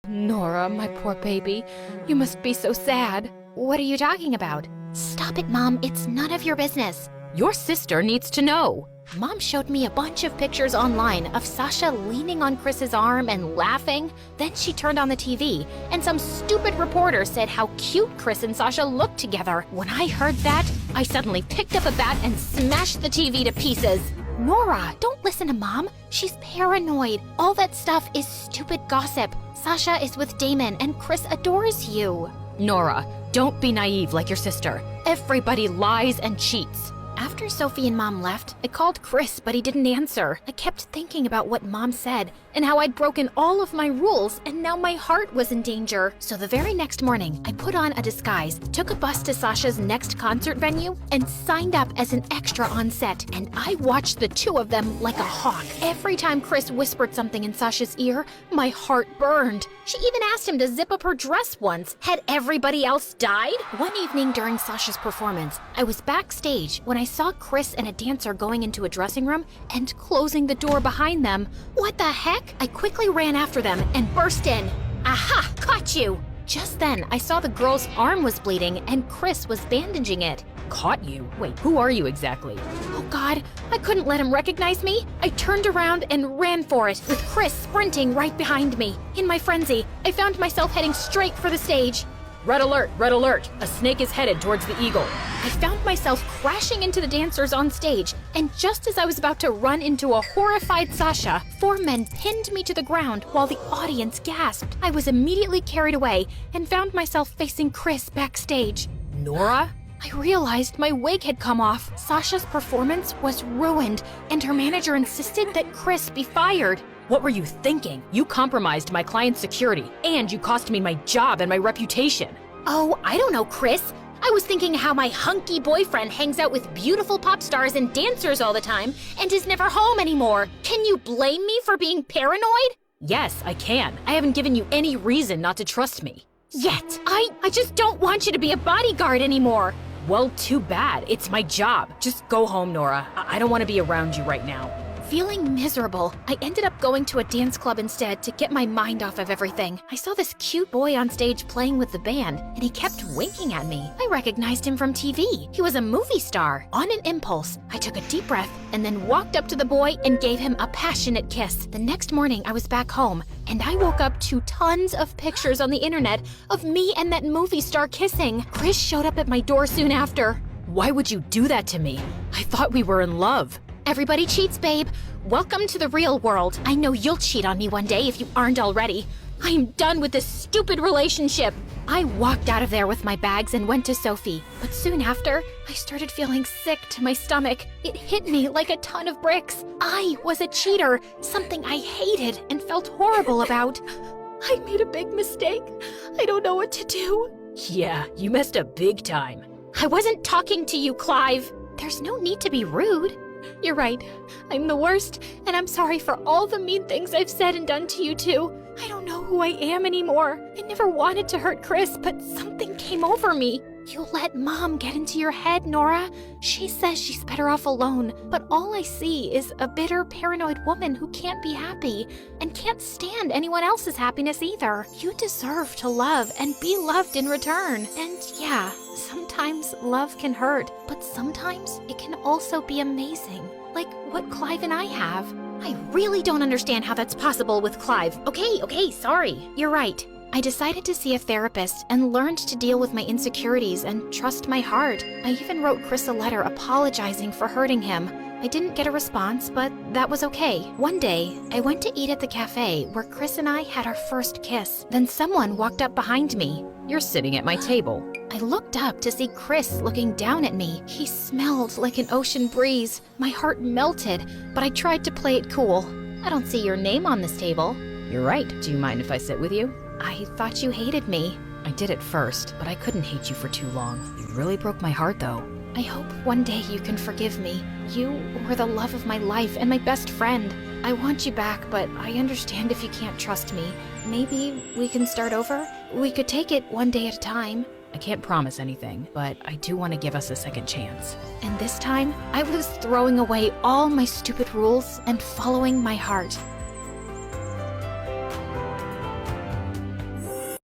Nora, my poor baby, you must be so sad. What are you talking about? Stop it, Mom. It's none of your business. Your sister needs to know. Mom showed me a bunch of pictures online of Sasha leaning on Chris's arm and laughing. Then she turned on the TV, and some stupid reporter said how cute Chris and Sasha looked together. When I heard that, I suddenly picked up a bat and smashed the TV to pieces. Nora, don't listen to Mom. She's paranoid. All that stuff is stupid gossip. Sasha is with Damon, and Chris adores you. Nora, don't be naive like your sister. Everybody lies and cheats. After Sophie and Mom left, I called Chris, but he didn't answer. I kept thinking about what Mom said and how I'd broken all of my rules, and now my heart was in danger. So the very next morning, I put on a disguise, took a bus to Sasha's next concert venue, and signed up as an extra on set. And I watched the two of them like a hawk. Every time Chris whispered something in Sasha's ear, my heart burned. She even asked him to zip up her dress once. Had everybody else died? One evening during Sasha's performance, I was backstage when I saw Chris and a dancer going into a dressing room and closing the door behind them. What the heck? I quickly ran after them and burst in. Aha! Caught you! Just then, I saw the girl's arm was bleeding and Chris was bandaging it. Caught you? Wait, who are you exactly? Oh God, I couldn't let him recognize me. I turned around and ran for it, with Chris sprinting right behind me. In my frenzy, I found myself heading straight for the stage. Red alert, red alert. A snake is headed towards the eagle. I found myself crashing into the dancers on stage, and just as I was about to run into a horrified Sasha, 4 men pinned me to the ground while the audience gasped. I was immediately carried away and found myself facing Chris backstage. Nora? I realized my wig had come off. Sasha's performance was ruined, and her manager insisted that Chris be fired. What were you thinking? You compromised my client's security, and you cost me my job and my reputation. Oh, I don't know, Chris. I was thinking how my hunky boyfriend hangs out with beautiful pop stars and dancers all the time and is never home anymore. Can you blame me for being paranoid? Yes, I can. I haven't given you any reason not to trust me. Yet. I just don't want you to be a bodyguard anymore. Well, too bad. It's my job. Just go home, Nora. I don't want to be around you right now. Feeling miserable, I ended up going to a dance club instead to get my mind off of everything. I saw this cute boy on stage playing with the band, and he kept winking at me. I recognized him from TV. He was a movie star. On an impulse, I took a deep breath and then walked up to the boy and gave him a passionate kiss. The next morning, I was back home, and I woke up to tons of pictures on the internet of me and that movie star kissing. Chris showed up at my door soon after. Why would you do that to me? I thought we were in love. Everybody cheats, babe. Welcome to the real world. I know you'll cheat on me one day if you aren't already. I am done with this stupid relationship. I walked out of there with my bags and went to Sophie. But soon after, I started feeling sick to my stomach. It hit me like a ton of bricks. I was a cheater, something I hated and felt horrible about. I made a big mistake. I don't know what to do. Yeah, you messed up big time. I wasn't talking to you, Clive. There's no need to be rude. You're right. I'm the worst, and I'm sorry for all the mean things I've said and done to you too. I don't know who I am anymore. I never wanted to hurt Chris, but something came over me. You let Mom get into your head, Nora. She says she's better off alone, but all I see is a bitter, paranoid woman who can't be happy and can't stand anyone else's happiness either. You deserve to love and be loved in return. And yeah, sometimes love can hurt, but sometimes it can also be amazing, like what Clive and I have. I really don't understand how that's possible with Clive. Okay, sorry. You're right. I decided to see a therapist and learned to deal with my insecurities and trust my heart. I even wrote Chris a letter apologizing for hurting him. I didn't get a response, but that was okay. One day, I went to eat at the cafe where Chris and I had our first kiss. Then someone walked up behind me. You're sitting at my table. I looked up to see Chris looking down at me. He smelled like an ocean breeze. My heart melted, but I tried to play it cool. I don't see your name on this table. You're right. Do you mind if I sit with you? I thought you hated me. I did at first, but I couldn't hate you for too long. You really broke my heart, though. I hope one day you can forgive me. You were the love of my life and my best friend. I want you back, but I understand if you can't trust me. Maybe we can start over? We could take it one day at a time. I can't promise anything, but I do want to give us a second chance. And this time, I was throwing away all my stupid rules and following my heart.